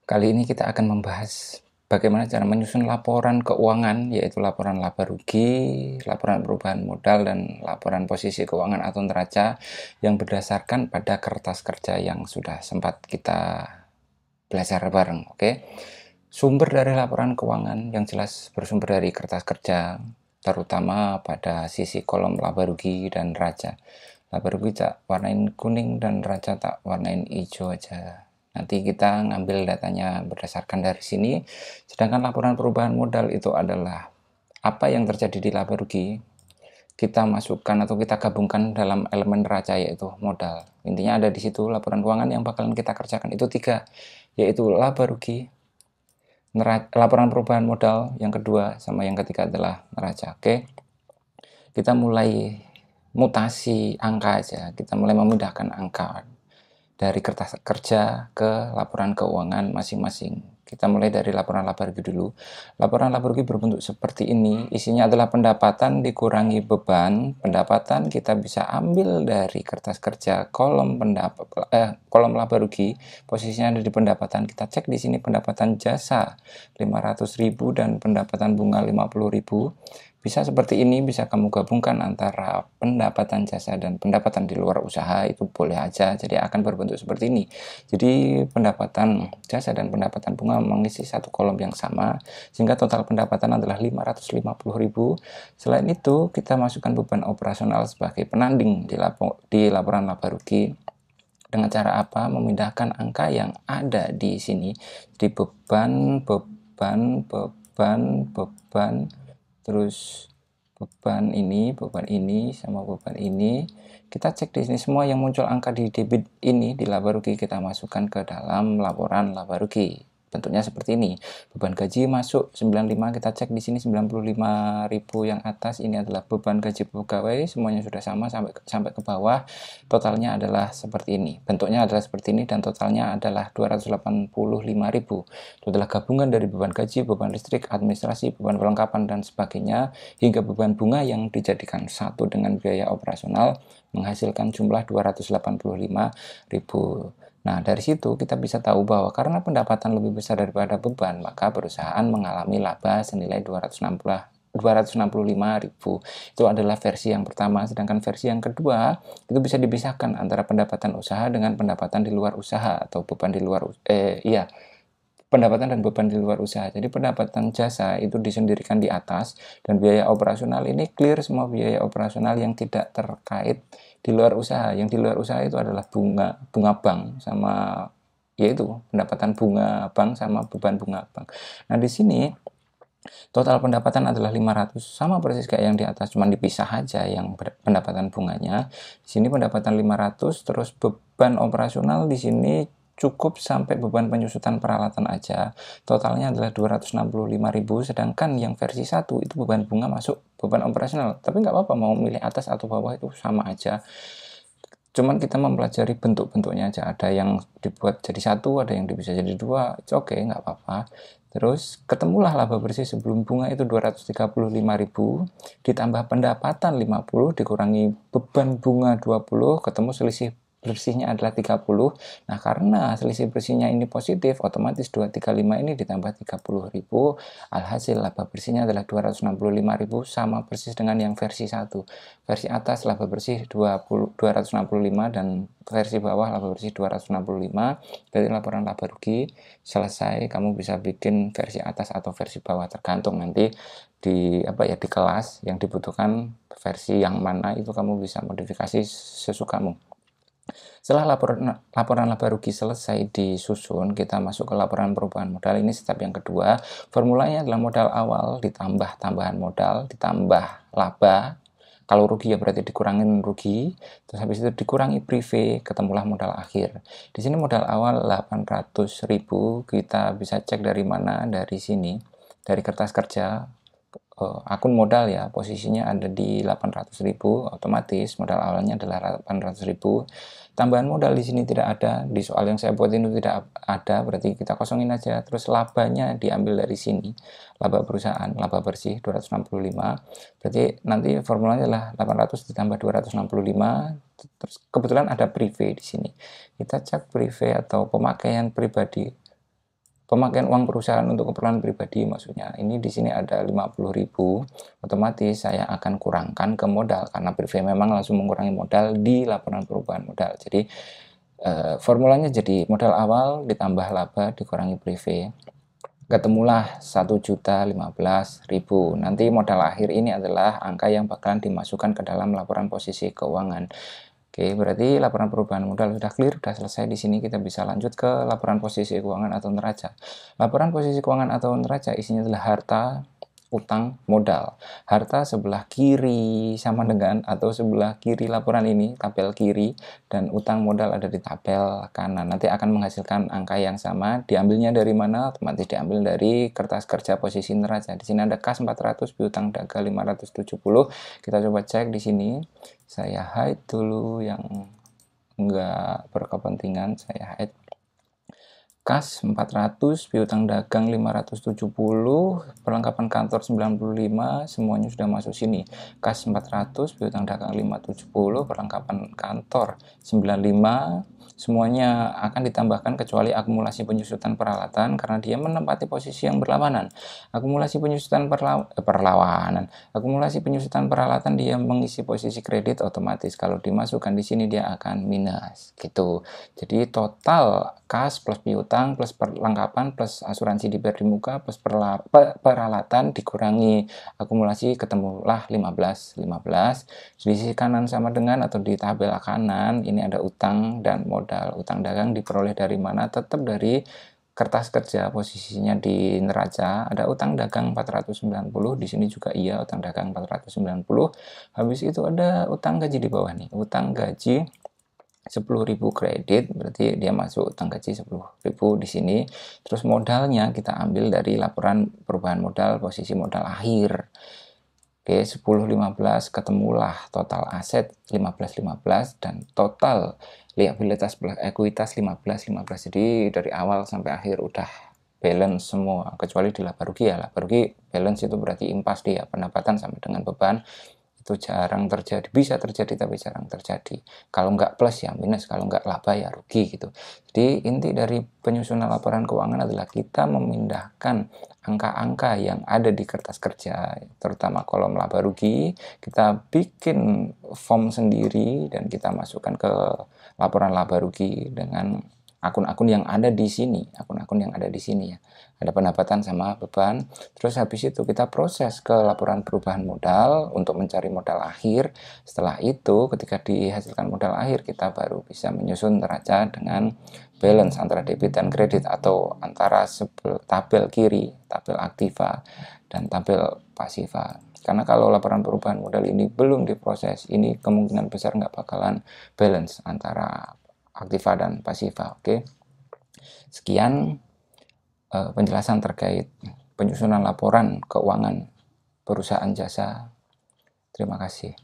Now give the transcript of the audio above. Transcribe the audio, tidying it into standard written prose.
Kali ini kita akan membahas bagaimana cara menyusun laporan keuangan, yaitu laporan laba rugi, laporan perubahan modal, dan laporan posisi keuangan atau neraca yang berdasarkan pada kertas kerja yang sudah sempat kita belajar bareng. Oke, sumber dari laporan keuangan yang jelas bersumber dari kertas kerja, terutama pada sisi kolom laba rugi dan neraca. Laba rugi tak warnain kuning dan neraca tak warnain hijau aja. Nanti kita ngambil datanya berdasarkan dari sini. Sedangkan laporan perubahan modal itu adalah apa yang terjadi di laba rugi, kita masukkan atau kita gabungkan dalam elemen neraca, yaitu modal. Intinya ada di situ laporan keuangan yang bakalan kita kerjakan itu tiga, yaitu laba rugi, laporan perubahan modal yang kedua, sama yang ketiga adalah neraca. Oke, kita mulai mutasi angka aja. Kita mulai memindahkan angka dari kertas kerja ke laporan keuangan masing-masing. Kita mulai dari laporan laba rugi dulu. Laporan laba rugi berbentuk seperti ini. Isinya adalah pendapatan dikurangi beban. Pendapatan kita bisa ambil dari kertas kerja kolom kolom laba rugi. Posisinya ada di pendapatan. Kita cek di sini pendapatan jasa 500.000 dan pendapatan bunga 50.000. Bisa seperti ini, bisa kamu gabungkan antara pendapatan jasa dan pendapatan di luar usaha, itu boleh aja, jadi akan berbentuk seperti ini. Jadi pendapatan jasa dan pendapatan bunga mengisi satu kolom yang sama, sehingga total pendapatan adalah 550.000. Selain itu, kita masukkan beban operasional sebagai penanding di laporan laba rugi. Dengan cara apa? Memindahkan angka yang ada di sini. Jadi beban, terus beban ini, sama beban ini. Kita cek di sini semua yang muncul angka di debit ini di laba rugi kita masukkan ke dalam laporan laba rugi. Bentuknya seperti ini. Beban gaji masuk 95, kita cek di sini 95.000 yang atas ini adalah beban gaji pegawai, semuanya sudah sama sampai ke bawah. Totalnya adalah seperti ini. Bentuknya adalah seperti ini dan totalnya adalah 285.000. Itu adalah gabungan dari beban gaji, beban listrik, administrasi, beban perlengkapan dan sebagainya hingga beban bunga yang dijadikan satu dengan biaya operasional menghasilkan jumlah 285.000. Nah, dari situ kita bisa tahu bahwa karena pendapatan lebih besar daripada beban, maka perusahaan mengalami laba senilai 265.000. Itu adalah versi yang pertama. Sedangkan versi yang kedua, itu bisa dipisahkan antara pendapatan usaha dengan pendapatan di luar usaha atau beban di luar pendapatan dan beban di luar usaha. Jadi pendapatan jasa itu disendirikan di atas dan biaya operasional ini clear semua biaya operasional yang tidak terkait di luar usaha. Yang di luar usaha itu adalah bunga bank sama, yaitu pendapatan bunga bank sama beban bunga bank. Nah, di sini total pendapatan adalah 500, sama persis kayak yang di atas, cuma dipisah aja yang pendapatan bunganya. Di sini pendapatan 500, terus beban operasional di sini cukup sampai beban penyusutan peralatan aja. Totalnya adalah 265.000, sedangkan yang versi 1 itu beban bunga masuk beban operasional. Tapi nggak apa-apa mau milih atas atau bawah, itu sama aja. Cuman kita mempelajari bentuk-bentuknya aja. Ada yang dibuat jadi satu, ada yang bisa jadi dua. Oke, nggak apa-apa. Terus ketemulah laba bersih sebelum bunga itu 235.000, ditambah pendapatan 50, dikurangi beban bunga 20, ketemu selisih bersihnya adalah 30. Nah, karena selisih bersihnya ini positif, otomatis 235 ini ditambah 30.000. Alhasil laba bersihnya adalah 265.000, sama persis dengan yang versi 1. Versi atas laba bersih 265 dan versi bawah laba bersih 265. Dari laporan laba rugi selesai, kamu bisa bikin versi atas atau versi bawah, tergantung nanti di kelas yang dibutuhkan versi yang mana, itu kamu bisa modifikasi sesukamu. Setelah laporan laba rugi selesai disusun, kita masuk ke laporan perubahan modal. Ini step yang kedua. Formulanya adalah modal awal ditambah tambahan modal ditambah laba. Kalau rugi ya berarti dikurangin rugi, terus habis itu dikurangi prive, ketemulah modal akhir. Di sini modal awal 800.000, kita bisa cek dari mana, dari sini, dari kertas kerja. Akun modal ya, posisinya ada di 800.000, otomatis modal awalnya adalah 800.000. Tambahan modal di sini tidak ada, di soal yang saya buat ini tidak ada, berarti kita kosongin aja. Terus labanya diambil dari sini, laba perusahaan, laba bersih 265, berarti nanti formulanya adalah 800 ditambah 265, terus kebetulan ada prive di sini. Kita cek prive atau pemakaian pribadi. pemakaian uang perusahaan untuk keperluan pribadi maksudnya. Ini di sini ada 50.000, otomatis saya akan kurangkan ke modal karena private memang langsung mengurangi modal di laporan perubahan modal. Jadi formulanya jadi modal awal ditambah laba dikurangi private. Ketemulah 1.015.000. Nanti modal akhir ini adalah angka yang bakalan dimasukkan ke dalam laporan posisi keuangan. Oke, berarti laporan perubahan modal sudah clear, sudah selesai. Di sini kita bisa lanjut ke laporan posisi keuangan atau neraca. Laporan posisi keuangan atau neraca isinya adalah harta, utang, modal. Harta sebelah kiri sama dengan atau sebelah kiri laporan ini, tabel kiri, dan utang modal ada di tabel kanan. Nanti akan menghasilkan angka yang sama. Diambilnya dari mana? Otomatis diambil dari kertas kerja posisi neraca. Di sini ada kas 400, piutang dagang 570. Kita coba cek di sini. Saya hide dulu yang enggak berkepentingan, saya hide. Kas 400, piutang dagang 570, perlengkapan kantor 95, semuanya sudah masuk sini. Kas 400, piutang dagang 570, perlengkapan kantor 95, semuanya akan ditambahkan kecuali akumulasi penyusutan peralatan karena dia menempati posisi yang berlawanan. Akumulasi penyusutan perlawanan. Akumulasi penyusutan peralatan dia mengisi posisi kredit otomatis. Kalau dimasukkan di sini dia akan minus gitu. Jadi total kas plus piutang plus perlengkapan plus asuransi dibayar di muka plus peralatan dikurangi akumulasi ketemulah 15. Di sisi kanan sama dengan atau di tabel kanan ini ada utang dan modal. Utang dagang diperoleh dari mana? Tetap dari kertas kerja posisinya di neraca. Ada utang dagang 490, di sini juga iya utang dagang 490. Habis itu ada utang gaji di bawah nih. Utang gaji 10.000 kredit, berarti dia masuk utang gaji 10.000 di sini. Terus modalnya kita ambil dari laporan perubahan modal posisi modal akhir. Oke, 10.15 ketemulah total aset 15.15 dan total liabilitas plus ekuitas 15.15. Jadi dari awal sampai akhir udah balance semua, kecuali di laba rugi ya. Laba rugi balance itu berarti impas dia, pendapatan sampai dengan beban. Itu jarang terjadi, bisa terjadi tapi jarang terjadi. Kalau nggak plus ya minus, kalau nggak laba ya rugi gitu. Jadi inti dari penyusunan laporan keuangan adalah kita memindahkan angka-angka yang ada di kertas kerja, terutama kolom laba rugi, kita bikin form sendiri dan kita masukkan ke laporan laba rugi dengan akun-akun yang ada di sini, akun-akun yang ada di sini ya. Ada pendapatan sama beban. Terus habis itu kita proses ke laporan perubahan modal untuk mencari modal akhir. Setelah itu ketika dihasilkan modal akhir kita baru bisa menyusun neraca dengan balance antara debit dan kredit atau antara tabel kiri, tabel aktiva dan tabel pasiva. Karena kalau laporan perubahan modal ini belum diproses, ini kemungkinan besar nggak bakalan balance antara aktiva dan pasiva. Oke. Sekian penjelasan terkait penyusunan laporan keuangan perusahaan jasa. Terima kasih.